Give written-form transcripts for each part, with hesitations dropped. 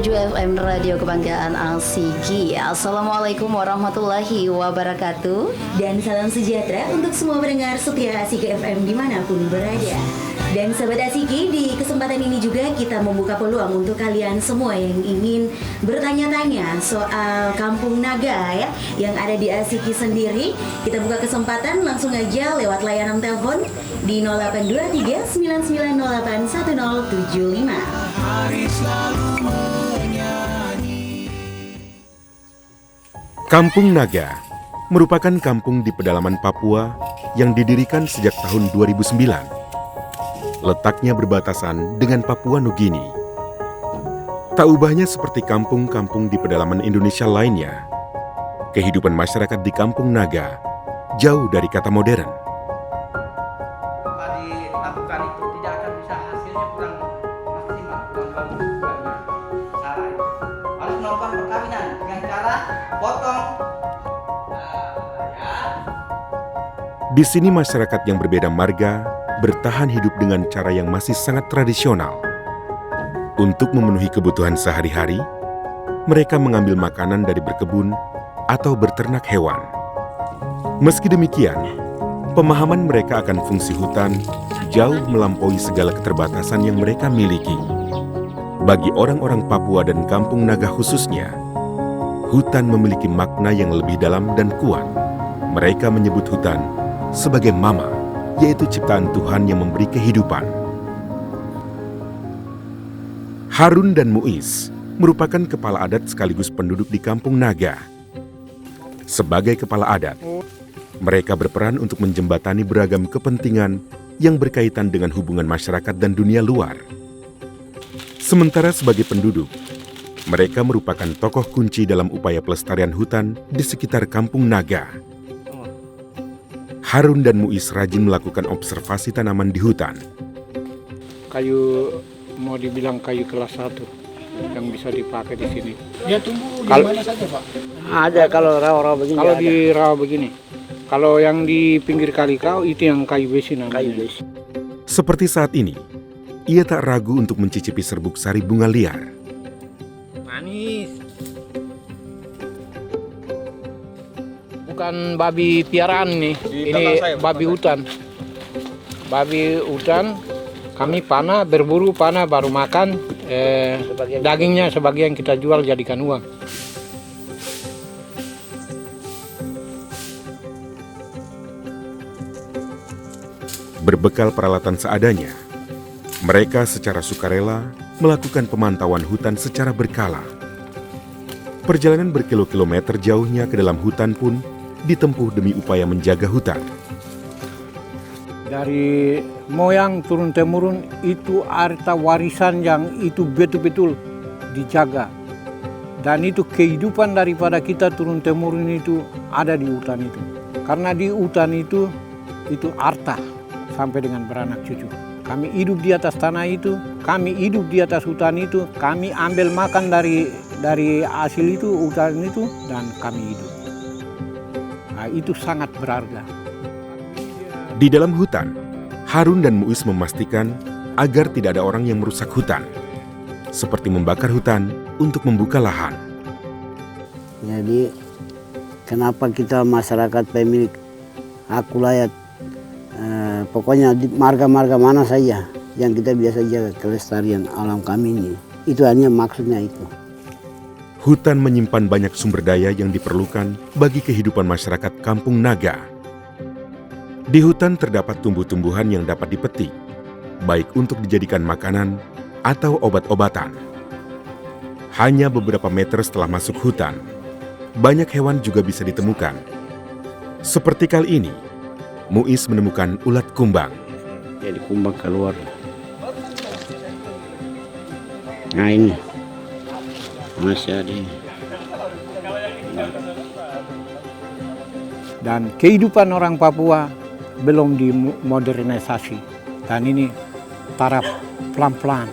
107 FM Radio Kebanggaan Asiki. Assalamualaikum warahmatullahi wabarakatuh. Dan salam sejahtera untuk semua pendengar setia Asiki FM dimanapun berada. Dan sahabat Asiki, di kesempatan ini juga kita membuka peluang untuk kalian semua yang ingin bertanya-tanya soal Kampung Naga ya, yang ada di Asiki sendiri. Kita buka kesempatan langsung aja lewat layanan telepon di 0823 9908 1075. Kampung Naga merupakan kampung di pedalaman Papua yang didirikan sejak tahun 2009. Letaknya berbatasan dengan Papua Nugini. Tak ubahnya seperti kampung-kampung di pedalaman Indonesia lainnya, kehidupan masyarakat di Kampung Naga jauh dari kata modern. Dilakukan itu tidak akan bisa hasilnya kurang maksimal, kurang bagus juga ya. Cara itu harus melakukan perkawinan dengan cara potong. Di sini masyarakat yang berbeda marga bertahan hidup dengan cara yang masih sangat tradisional. Untuk memenuhi kebutuhan sehari-hari, mereka mengambil makanan dari berkebun atau berternak hewan. Meski demikian, pemahaman mereka akan fungsi hutan jauh melampaui segala keterbatasan yang mereka miliki. Bagi orang-orang Papua dan Kampung Naga khususnya, hutan memiliki makna yang lebih dalam dan kuat. Mereka menyebut hutan sebagai mama, yaitu ciptaan Tuhan yang memberi kehidupan. Harun dan Muiz merupakan kepala adat sekaligus penduduk di Kampung Naga. Sebagai kepala adat, mereka berperan untuk menjembatani beragam kepentingan yang berkaitan dengan hubungan masyarakat dan dunia luar. Sementara sebagai penduduk, mereka merupakan tokoh kunci dalam upaya pelestarian hutan di sekitar Kampung Naga. Harun dan Muiz rajin melakukan observasi tanaman di hutan. Kayu, mau dibilang kayu kelas 1 yang bisa dipakai di sini. Dia tumbuh di mana saja, Pak? Ada kalau rawa-rawa begini. Kalau di rawa begini. Kalau yang di pinggir kali kau itu yang kayu besi namanya. Kayu besi. Seperti saat ini, ia tak ragu untuk mencicipi serbuk sari bunga liar. Manis. Bukan babi piaraan nih, ini babi hutan. Babi hutan, kami panah, berburu panah, baru makan. Dagingnya sebagian kita jual jadikan uang. Berbekal peralatan seadanya, mereka secara sukarela melakukan pemantauan hutan secara berkala. Perjalanan berkilo-kilometer jauhnya ke dalam hutan pun ditempuh demi upaya menjaga hutan. Dari moyang turun-temurun itu harta warisan yang itu betul-betul dijaga. Dan itu kehidupan daripada kita turun-temurun itu ada di hutan itu. Karena di hutan itu harta sampai dengan beranak cucu. Kami hidup di atas tanah itu, kami hidup di atas hutan itu, kami ambil makan dari hasil itu, hutan itu, dan kami hidup. Nah, itu sangat berharga. Di dalam hutan, Harun dan Muiz memastikan agar tidak ada orang yang merusak hutan, seperti membakar hutan untuk membuka lahan. Jadi, kenapa kita masyarakat pemilik hak wilayah, pokoknya di marga-marga mana saja yang kita biasa jaga kelestarian alam kami ini. Itu hanya maksudnya itu. Hutan menyimpan banyak sumber daya yang diperlukan bagi kehidupan masyarakat Kampung Naga. Di hutan terdapat tumbuh-tumbuhan yang dapat dipetik, baik untuk dijadikan makanan atau obat-obatan. Hanya beberapa meter setelah masuk hutan, banyak hewan juga bisa ditemukan. Seperti kali ini, Muiz menemukan ulat kumbang. Jadi kumbang keluar. Nah ini. Masih ada. Dan kehidupan orang Papua belum dimodernisasi. Dan ini taraf pelan-pelan.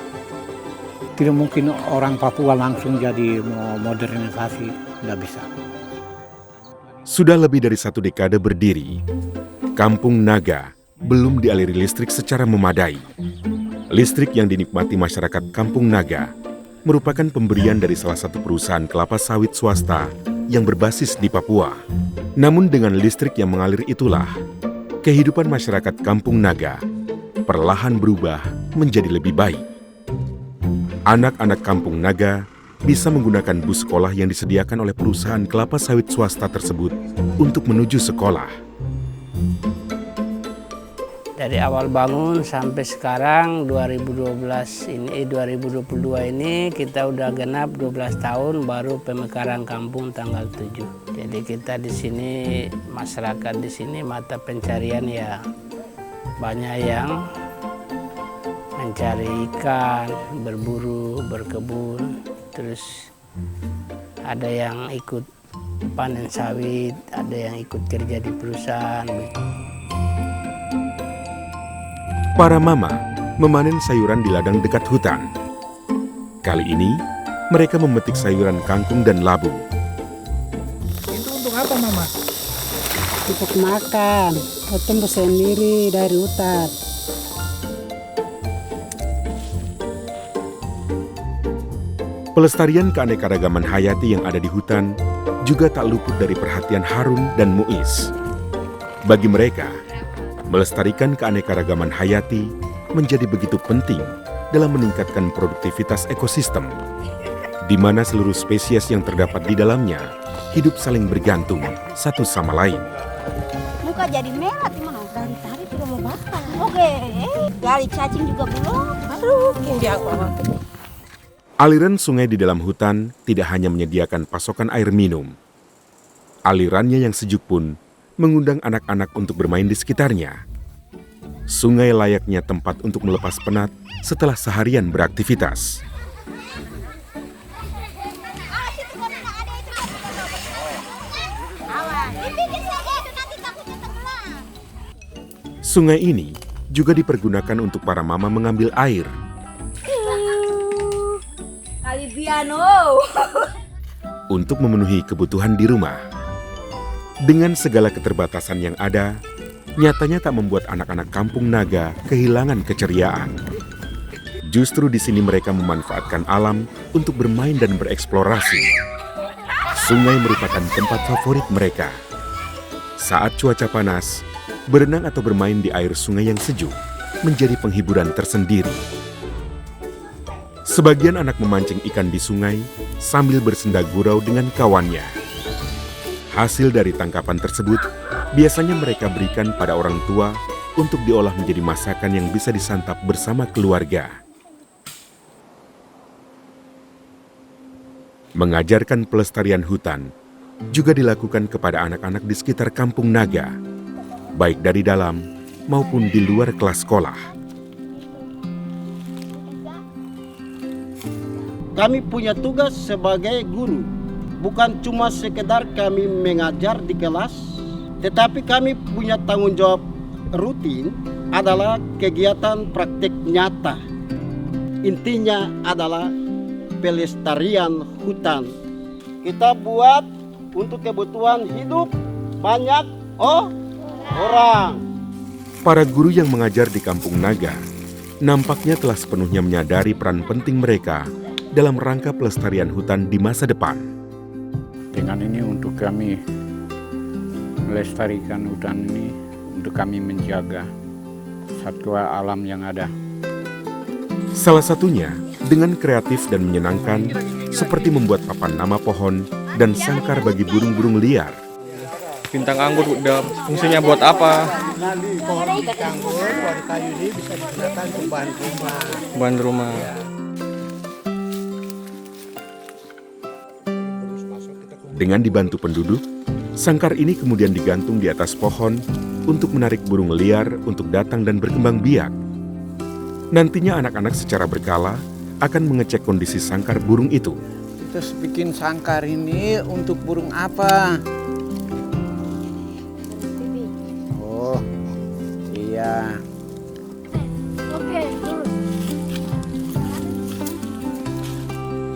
Tidak mungkin orang Papua langsung jadi modernisasi, tidak bisa. Sudah lebih dari 1 dekade berdiri, Kampung Naga belum dialiri listrik secara memadai. Listrik yang dinikmati masyarakat Kampung Naga merupakan pemberian dari salah satu perusahaan kelapa sawit swasta yang berbasis di Papua. Namun dengan listrik yang mengalir itulah, kehidupan masyarakat Kampung Naga perlahan berubah menjadi lebih baik. Anak-anak Kampung Naga bisa menggunakan bus sekolah yang disediakan oleh perusahaan kelapa sawit swasta tersebut untuk menuju sekolah. Dari awal bangun sampai sekarang 2022 ini kita udah genap 12 tahun baru pemekaran kampung tanggal 7. Jadi kita di sini, masyarakat di sini mata pencarian ya banyak yang mencari ikan, berburu, berkebun, terus ada yang ikut panen sawit, ada yang ikut kerja di perusahaan. Para mama memanen sayuran di ladang dekat hutan. Kali ini, mereka memetik sayuran kangkung dan labu. Itu untuk apa, Mama? Untuk makan, tumbuh sendiri dari hutan. Pelestarian keanekaragaman hayati yang ada di hutan juga tak luput dari perhatian Harun dan Muiz. Bagi mereka, melestarikan keanekaragaman hayati menjadi begitu penting dalam meningkatkan produktivitas ekosistem, di mana seluruh spesies yang terdapat di dalamnya hidup saling bergantung satu sama lain. Muka jadi merah, gimana? Dari tadi tidak mau makan. Oke, dari cacing juga belum. Aduh, dia apa? Aliran sungai di dalam hutan tidak hanya menyediakan pasokan air minum. Alirannya yang sejuk pun mengundang anak-anak untuk bermain di sekitarnya. Sungai layaknya tempat untuk melepas penat setelah seharian beraktivitas. Sungai ini juga dipergunakan untuk para mama mengambil air. Untuk memenuhi kebutuhan di rumah. Dengan segala keterbatasan yang ada, nyatanya tak membuat anak-anak Kampung Naga kehilangan keceriaan. Justru di sini mereka memanfaatkan alam untuk bermain dan bereksplorasi. Sungai merupakan tempat favorit mereka. Saat cuaca panas, berenang atau bermain di air sungai yang sejuk menjadi penghiburan tersendiri. Sebagian anak memancing ikan di sungai sambil bersenda gurau dengan kawannya. Hasil dari tangkapan tersebut biasanya mereka berikan pada orang tua untuk diolah menjadi masakan yang bisa disantap bersama keluarga. Mengajarkan pelestarian hutan juga dilakukan kepada anak-anak di sekitar Kampung Naga, baik dari dalam maupun di luar kelas sekolah. Kami punya tugas sebagai guru, bukan cuma sekedar kami mengajar di kelas, tetapi kami punya tanggung jawab rutin adalah kegiatan praktik nyata. Intinya adalah pelestarian hutan. Kita buat untuk kebutuhan hidup banyak orang. Para guru yang mengajar di Kampung Naga nampaknya telah sepenuhnya menyadari peran penting mereka dalam rangka pelestarian hutan di masa depan. Dengan ini untuk kami melestarikan hutan ini, untuk kami menjaga satwa alam yang ada. Salah satunya dengan kreatif dan menyenangkan, seperti membuat papan nama pohon dan sangkar bagi burung-burung liar. Bintang anggur udah fungsinya buat apa? Pohon anggur, pohon kayu ini bisa digunakan untuk bahan rumah. Bahan rumah. Dengan dibantu penduduk, sangkar ini kemudian digantung di atas pohon untuk menarik burung liar untuk datang dan berkembang biak. Nantinya anak-anak secara berkala akan mengecek kondisi sangkar burung itu. Kita bikin sangkar ini untuk burung apa? Oh, iya.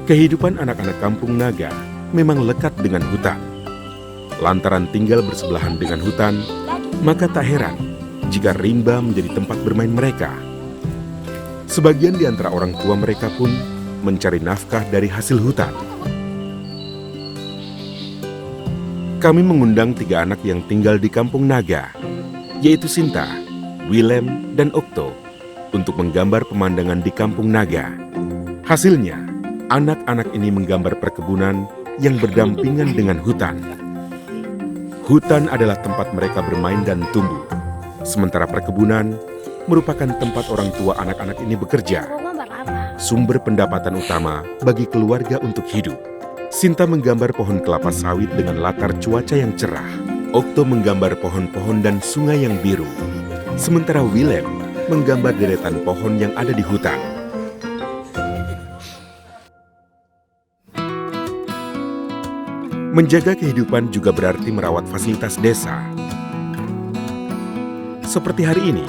Kehidupan anak-anak Kampung Naga memang lekat dengan hutan. Lantaran tinggal bersebelahan dengan hutan, maka tak heran jika rimba menjadi tempat bermain mereka. Sebagian di antara orang tua mereka pun mencari nafkah dari hasil hutan. Kami mengundang 3 anak yang tinggal di Kampung Naga, yaitu Sinta, Willem, dan Okto, untuk menggambar pemandangan di Kampung Naga. Hasilnya, anak-anak ini menggambar perkebunan yang berdampingan dengan hutan. Hutan adalah tempat mereka bermain dan tumbuh, sementara perkebunan merupakan tempat orang tua anak-anak ini bekerja, sumber pendapatan utama bagi keluarga untuk hidup. Sinta menggambar pohon kelapa sawit dengan latar cuaca yang cerah. Okto menggambar pohon-pohon dan sungai yang biru. Sementara Willem menggambar deretan pohon yang ada di hutan. Menjaga kehidupan juga berarti merawat fasilitas desa. Seperti hari ini,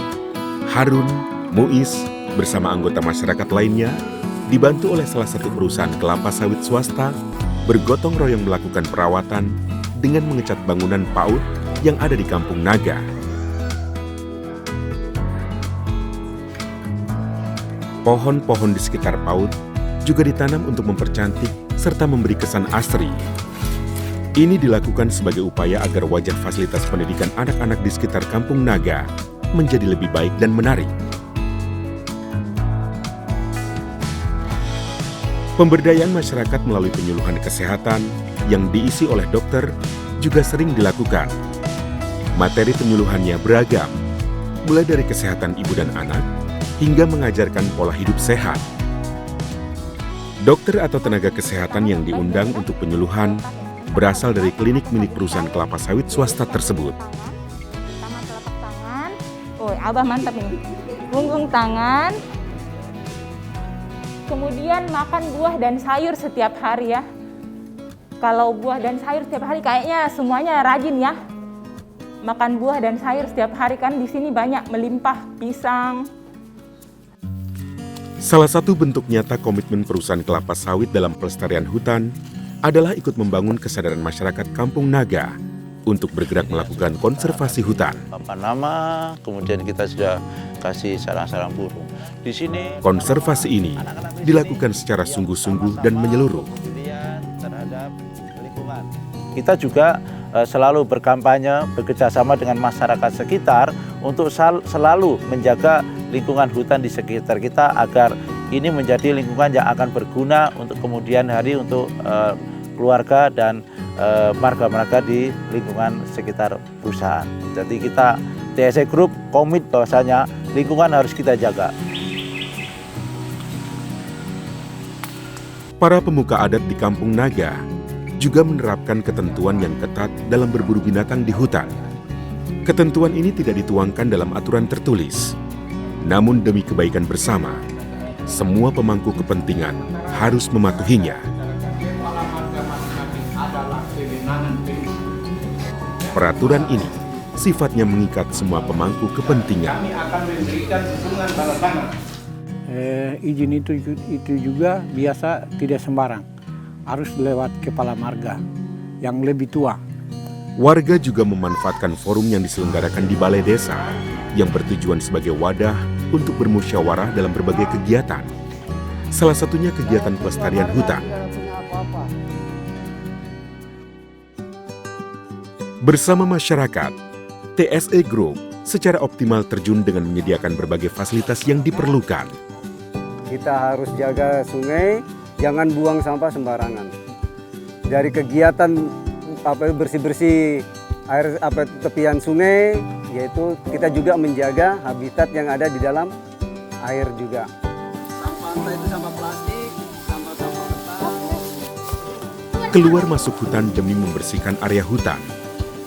Harun, Muiz, bersama anggota masyarakat lainnya, dibantu oleh salah satu perusahaan kelapa sawit swasta, bergotong royong melakukan perawatan dengan mengecat bangunan PAUD yang ada di Kampung Naga. Pohon-pohon di sekitar PAUD juga ditanam untuk mempercantik serta memberi kesan asri. Ini dilakukan sebagai upaya agar wajah fasilitas pendidikan anak-anak di sekitar Kampung Naga menjadi lebih baik dan menarik. Pemberdayaan masyarakat melalui penyuluhan kesehatan yang diisi oleh dokter juga sering dilakukan. Materi penyuluhannya beragam, mulai dari kesehatan ibu dan anak hingga mengajarkan pola hidup sehat. Dokter atau tenaga kesehatan yang diundang untuk penyuluhan berasal dari klinik milik perusahaan kelapa sawit swasta tersebut. Pertama telapak tangan, Abah mantap ini. Punggung tangan. Kemudian makan buah dan sayur setiap hari ya. Kalau buah dan sayur setiap hari kayaknya semuanya rajin ya. Makan buah dan sayur setiap hari kan di sini banyak melimpah pisang. Salah satu bentuk nyata komitmen perusahaan kelapa sawit dalam pelestarian hutan adalah ikut membangun kesadaran masyarakat Kampung Naga untuk bergerak melakukan konservasi hutan. Papan nama, kemudian kita sudah kasih sarang-sarang burung. Di sini konservasi ini dilakukan secara sungguh-sungguh dan menyeluruh. Terhadap lingkungan. Kita juga selalu berkampanye bekerjasama dengan masyarakat sekitar untuk selalu menjaga lingkungan hutan di sekitar kita agar ini menjadi lingkungan yang akan berguna untuk kemudian hari untuk keluarga dan marga-marga di lingkungan sekitar perusahaan. Jadi kita TSE Group komit bahwasanya lingkungan harus kita jaga. Para pemuka adat di Kampung Naga juga menerapkan ketentuan yang ketat dalam berburu binatang di hutan. Ketentuan ini tidak dituangkan dalam aturan tertulis. Namun demi kebaikan bersama, semua pemangku kepentingan harus mematuhinya. Peraturan ini sifatnya mengikat semua pemangku kepentingan. Kami akan memberikan dukungan tanda tangan. Izin itu juga biasa tidak sembarang, harus lewat kepala marga yang lebih tua. Warga juga memanfaatkan forum yang diselenggarakan di balai desa yang bertujuan sebagai wadah untuk bermusyawarah dalam berbagai kegiatan. Salah satunya kegiatan pelestarian hutan. Bersama masyarakat, TSE Group secara optimal terjun dengan menyediakan berbagai fasilitas yang diperlukan. Kita harus jaga sungai, jangan buang sampah sembarangan. Dari kegiatan bersih-bersih air tepian sungai, yaitu kita juga menjaga habitat yang ada di dalam air juga. Sampah itu sampah plastik, sampah-sampah kertas. Keluar masuk hutan demi membersihkan area hutan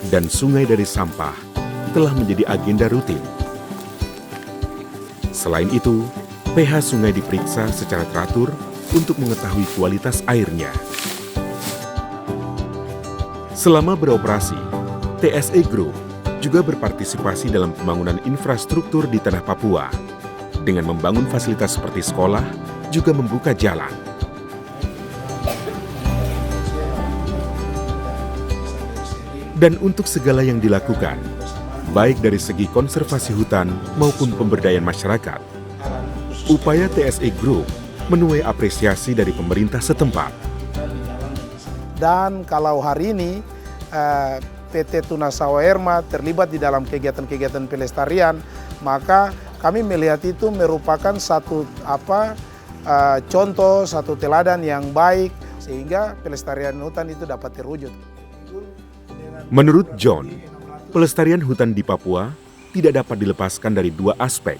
dan sungai dari sampah telah menjadi agenda rutin. Selain itu, pH sungai diperiksa secara teratur untuk mengetahui kualitas airnya. Selama beroperasi, TSE Group juga berpartisipasi dalam pembangunan infrastruktur di tanah Papua dengan membangun fasilitas seperti sekolah, juga membuka jalan. Dan untuk segala yang dilakukan, baik dari segi konservasi hutan maupun pemberdayaan masyarakat, upaya TSE Group menuai apresiasi dari pemerintah setempat. Dan kalau hari ini PT Tunas Sawah Erma terlibat di dalam kegiatan-kegiatan pelestarian, maka kami melihat itu merupakan satu contoh, satu teladan yang baik sehingga pelestarian hutan itu dapat terwujud. Menurut John, pelestarian hutan di Papua tidak dapat dilepaskan dari dua aspek,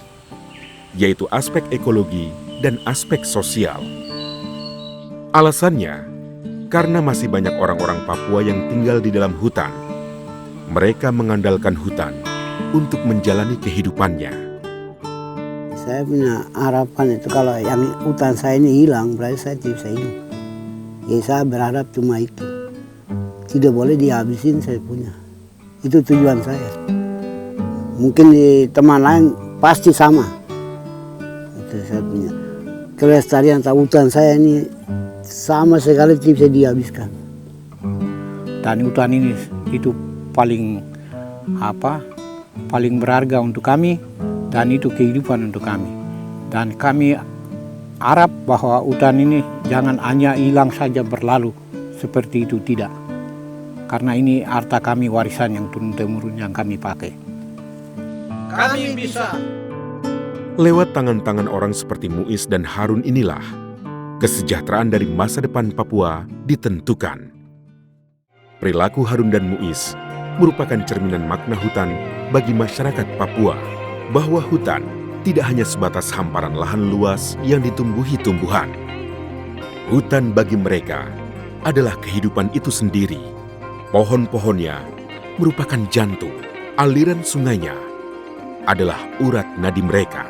yaitu aspek ekologi dan aspek sosial. Alasannya, karena masih banyak orang-orang Papua yang tinggal di dalam hutan. Mereka mengandalkan hutan untuk menjalani kehidupannya. Saya punya harapan itu kalau yang hutan saya ini hilang, berarti saya tidak bisa hidup. Ya saya berharap cuma itu. Tidak boleh dihabisin saya punya. Itu tujuan saya. Mungkin di teman lain pasti sama. Itu saya punya. Kelestarian hutan saya ini sama sekali tidak bisa dihabiskan. Dan hutan ini itu paling berharga untuk kami, dan itu kehidupan untuk kami. Dan kami harap bahwa hutan ini jangan hanya hilang saja berlalu seperti itu, tidak. Karena ini harta kami, warisan yang turun-temurun yang kami pakai. Kami bisa. Lewat tangan-tangan orang seperti Muiz dan Harun inilah kesejahteraan dari masa depan Papua ditentukan. Perilaku Harun dan Muiz merupakan cerminan makna hutan bagi masyarakat Papua, bahwa hutan tidak hanya sebatas hamparan lahan luas yang ditumbuhi tumbuhan. Hutan bagi mereka adalah kehidupan itu sendiri. Pohon-pohonnya merupakan jantung, aliran sungainya adalah urat nadi mereka.